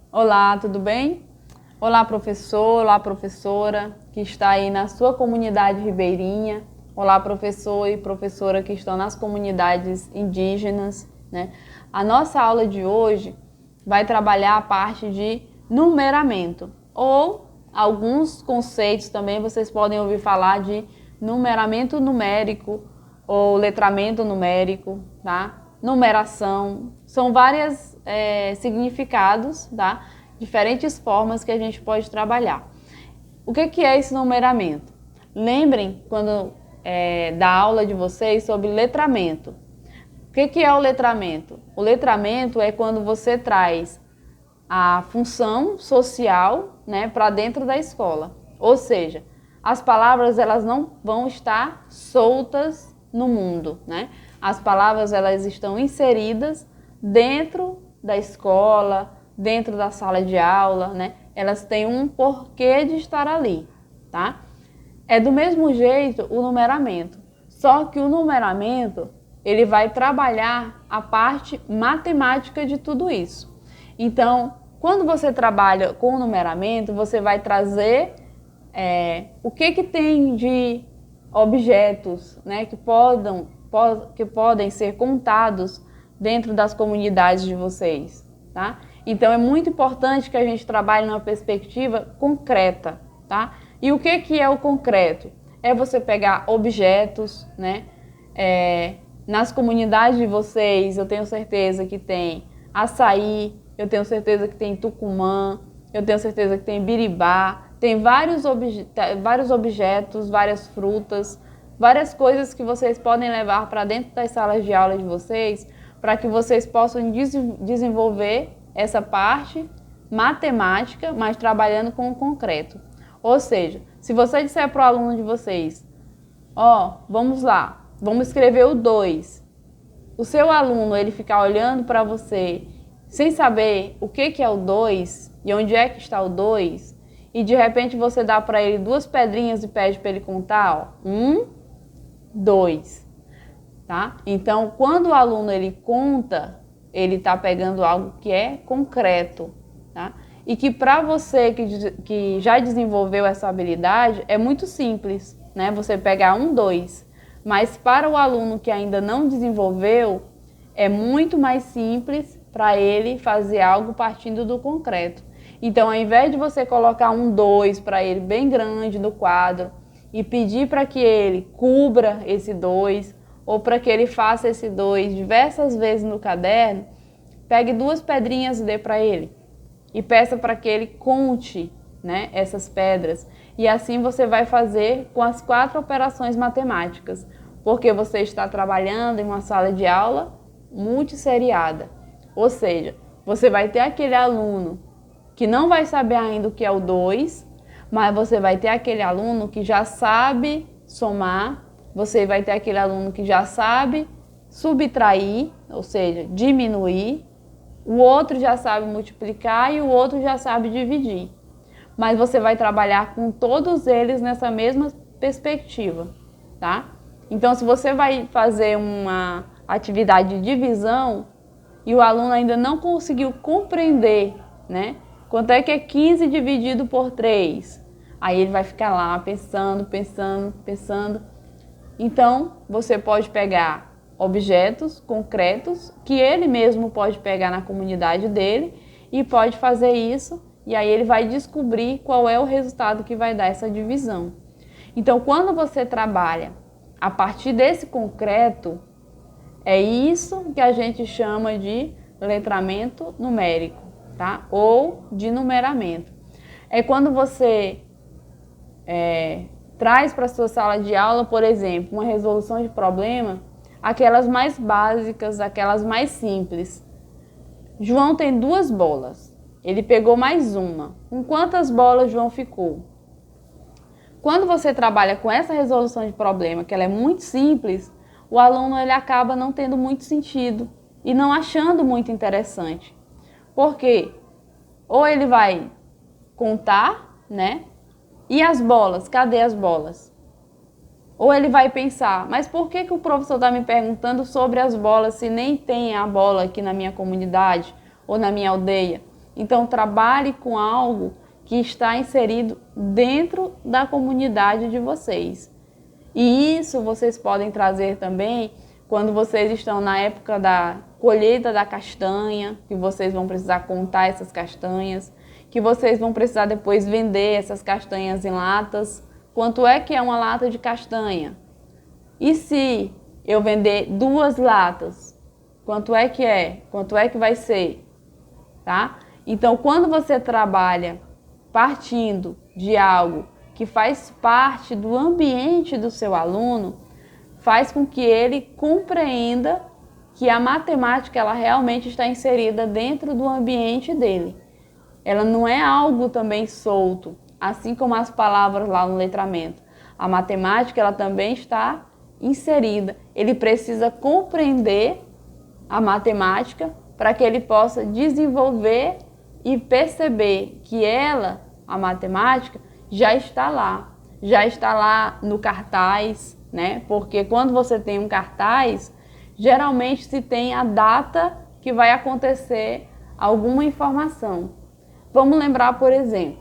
Olá, tudo bem? Olá, professor, olá, professora que está aí na sua comunidade ribeirinha. Olá, professor e professora que estão nas comunidades indígenas, né? A nossa aula de hoje vai trabalhar a parte de numeramento, ou alguns conceitos também vocês podem ouvir falar de numeramento numérico ou letramento numérico, tá? Numeração, são vários significados, tá? Diferentes formas que a gente pode trabalhar. O que é esse numeramento? Lembrem quando da aula de vocês sobre letramento. O que é o letramento? O letramento é quando você traz a função social, né, para dentro da escola. Ou seja, as palavras elas não vão estar soltas no mundo, né? As palavras elas estão inseridas dentro da escola, dentro da sala de aula, né? Elas têm um porquê de estar ali, tá? É do mesmo jeito o numeramento, só que o numeramento ele vai trabalhar a parte matemática de tudo isso. Então, quando você trabalha com o numeramento, você vai trazer o que tem de objetos, né, que podem ser contados dentro das comunidades de vocês, tá? Então, é muito importante que a gente trabalhe numa perspectiva concreta, tá? E o que é o concreto? É você pegar objetos, né? Nas comunidades de vocês, eu tenho certeza que tem açaí, eu tenho certeza que tem tucumã, eu tenho certeza que tem biribá, tem vários objetos, várias frutas, várias coisas que vocês podem levar para dentro das salas de aula de vocês, para que vocês possam desenvolver essa parte matemática, mas trabalhando com o concreto. Ou seja, se você disser para o aluno de vocês, vamos lá, vamos escrever o 2. O seu aluno, ele ficar olhando para você sem saber o que é o 2 e onde é que está o 2, e de repente você dá para ele 2 pedrinhas e pede para ele contar, 1, 2, tá? Então, quando o aluno ele conta, ele está pegando algo que é concreto, tá? E que para você que já desenvolveu essa habilidade, é muito simples, né? Você pegar 1, 2. Mas para o aluno que ainda não desenvolveu, é muito mais simples para ele fazer algo partindo do concreto. Então, ao invés de você colocar 1, 2 para ele bem grande no quadro e pedir para que ele cubra esse 2 ou para que ele faça esse 2 diversas vezes no caderno, pegue 2 pedrinhas e dê para ele. E peça para que ele conte, né, essas pedras. E assim você vai fazer com as 4 operações matemáticas, porque você está trabalhando em uma sala de aula multisseriada. Ou seja, você vai ter aquele aluno que não vai saber ainda o que é o 2, mas você vai ter aquele aluno que já sabe somar, você vai ter aquele aluno que já sabe subtrair, ou seja, diminuir, o outro já sabe multiplicar e o outro já sabe dividir. Mas você vai trabalhar com todos eles nessa mesma perspectiva, tá? Então, se você vai fazer uma atividade de divisão e o aluno ainda não conseguiu compreender, né? Quanto é que é 15 dividido por 3? Aí ele vai ficar lá pensando. Então, você pode pegar objetos concretos que ele mesmo pode pegar na comunidade dele e pode fazer isso, e aí ele vai descobrir qual é o resultado que vai dar essa divisão. Então, quando você trabalha a partir desse concreto, é isso que a gente chama de letramento numérico, tá? Ou de numeramento. É quando você traz para a sua sala de aula, por exemplo, uma resolução de problema, aquelas mais básicas, aquelas mais simples. João tem 2 bolas, ele pegou mais uma. Com quantas bolas João ficou? Quando você trabalha com essa resolução de problema, que ela é muito simples, o aluno ele acaba não tendo muito sentido e não achando muito interessante. Por quê? Ou ele vai contar, né? E as bolas? Cadê as bolas? Ou ele vai pensar, mas por que o professor está me perguntando sobre as bolas se nem tem a bola aqui na minha comunidade ou na minha aldeia? Então, trabalhe com algo que está inserido dentro da comunidade de vocês. E isso vocês podem trazer também quando vocês estão na época da colheita da castanha, que vocês vão precisar contar essas castanhas, que vocês vão precisar depois vender essas castanhas em latas. Quanto é que é uma lata de castanha? E se eu vender 2 latas? Quanto é que é? Quanto é que vai ser? Tá? Então, quando você trabalha partindo de algo que faz parte do ambiente do seu aluno, faz com que ele compreenda que a matemática ela realmente está inserida dentro do ambiente dele. Ela não é algo também solto, assim como as palavras lá no letramento. A matemática ela também está inserida. Ele precisa compreender a matemática para que ele possa desenvolver e perceber que ela, a matemática, já está lá no cartaz, né? Porque quando você tem um cartaz, geralmente se tem a data que vai acontecer alguma informação. Vamos lembrar, por exemplo,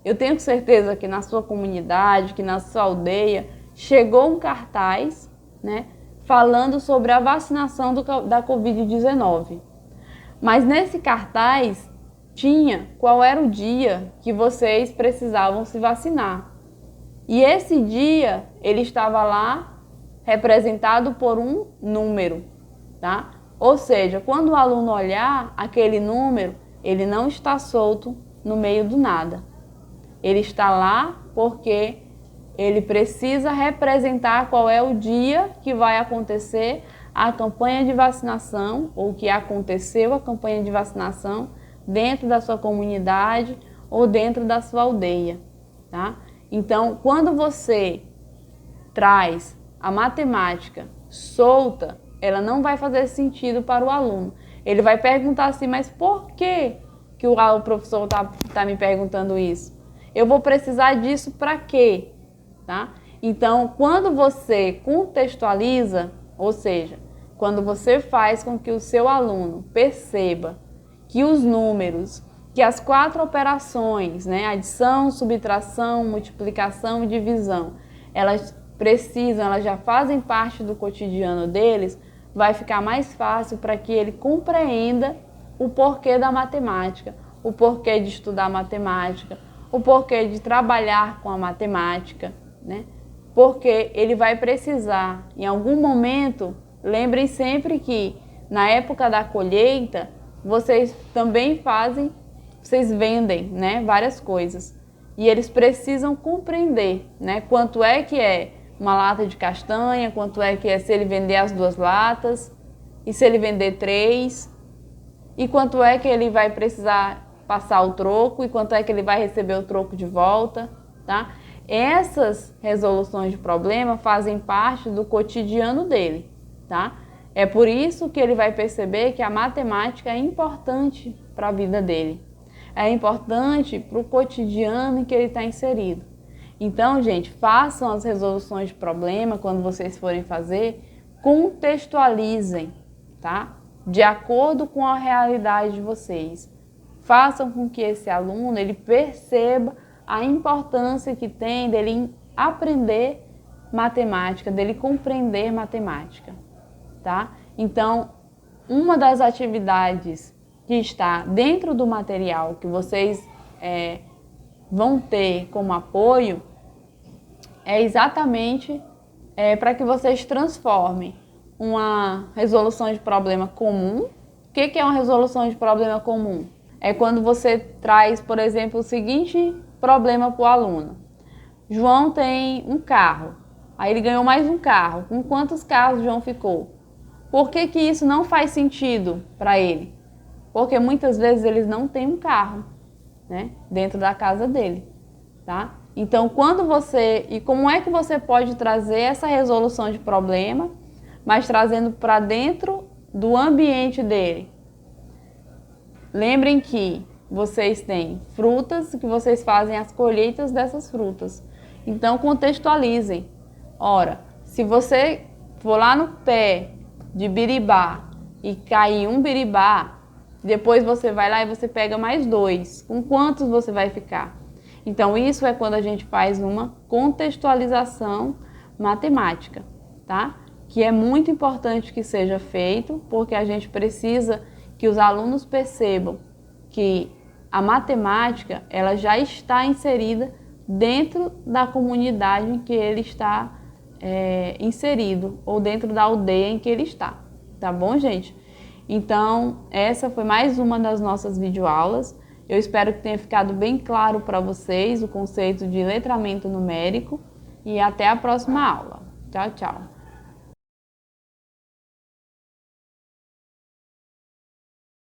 eu tenho certeza que na sua comunidade, que na sua aldeia, chegou um cartaz, né, falando sobre a vacinação da Covid-19. Mas nesse cartaz tinha qual era o dia que vocês precisavam se vacinar. E esse dia, ele estava lá representado por um número, tá? Ou seja, quando o aluno olhar aquele número, ele não está solto no meio do nada. Ele está lá porque ele precisa representar qual é o dia que vai acontecer a campanha de vacinação, ou que aconteceu a campanha de vacinação dentro da sua comunidade ou dentro da sua aldeia, tá? Então, quando você traz a matemática solta, ela não vai fazer sentido para o aluno. Ele vai perguntar assim, mas por que o professor tá me perguntando isso? Eu vou precisar disso para quê? Tá? Então, quando você contextualiza, ou seja, quando você faz com que o seu aluno perceba que os números, que as 4 operações, né, adição, subtração, multiplicação e divisão, elas já fazem parte do cotidiano deles, vai ficar mais fácil para que ele compreenda o porquê da matemática, o porquê de estudar matemática, o porquê de trabalhar com a matemática, né? Porque ele vai precisar, em algum momento, lembrem sempre que na época da colheita, vocês também vocês vendem, né, várias coisas. E eles precisam compreender, né, quanto é que é uma lata de castanha, quanto é que é se ele vender as 2 latas, e se ele vender 3, e quanto é que ele vai precisar passar o troco, e quanto é que ele vai receber o troco de volta, tá? Essas resoluções de problema fazem parte do cotidiano dele, tá? É por isso que ele vai perceber que a matemática é importante para a vida dele. É importante para o cotidiano em que ele está inserido. Então, gente, façam as resoluções de problema quando vocês forem fazer, contextualizem, tá? De acordo com a realidade de vocês. Façam com que esse aluno ele perceba a importância que tem dele aprender matemática, dele compreender matemática, tá? Então, uma das atividades que está dentro do material que vocês vão ter como apoio é exatamente para que vocês transformem uma resolução de problema comum. O que é uma resolução de problema comum? É quando você traz, por exemplo, o seguinte problema para o aluno. João tem um carro, aí ele ganhou mais um carro. Com quantos carros João ficou? Por que isso não faz sentido para ele? Porque muitas vezes eles não têm um carro, né, dentro da casa dele, tá? Então, como é que você pode trazer essa resolução de problema, mas trazendo para dentro do ambiente dele? Lembrem que vocês têm frutas, que vocês fazem as colheitas dessas frutas. Então, contextualizem. Ora, se você for lá no pé de biribá e cair um biribá, Depois você vai lá e você pega mais 2. Com quantos você vai ficar? Então, isso é quando a gente faz uma contextualização matemática, tá? Que é muito importante que seja feito, porque a gente precisa que os alunos percebam que a matemática, ela já está inserida dentro da comunidade em que ele está inserido, ou dentro da aldeia em que ele está, tá bom, gente? Então, essa foi mais uma das nossas videoaulas. Eu espero que tenha ficado bem claro para vocês o conceito de letramento numérico e até a próxima aula. Tchau, tchau!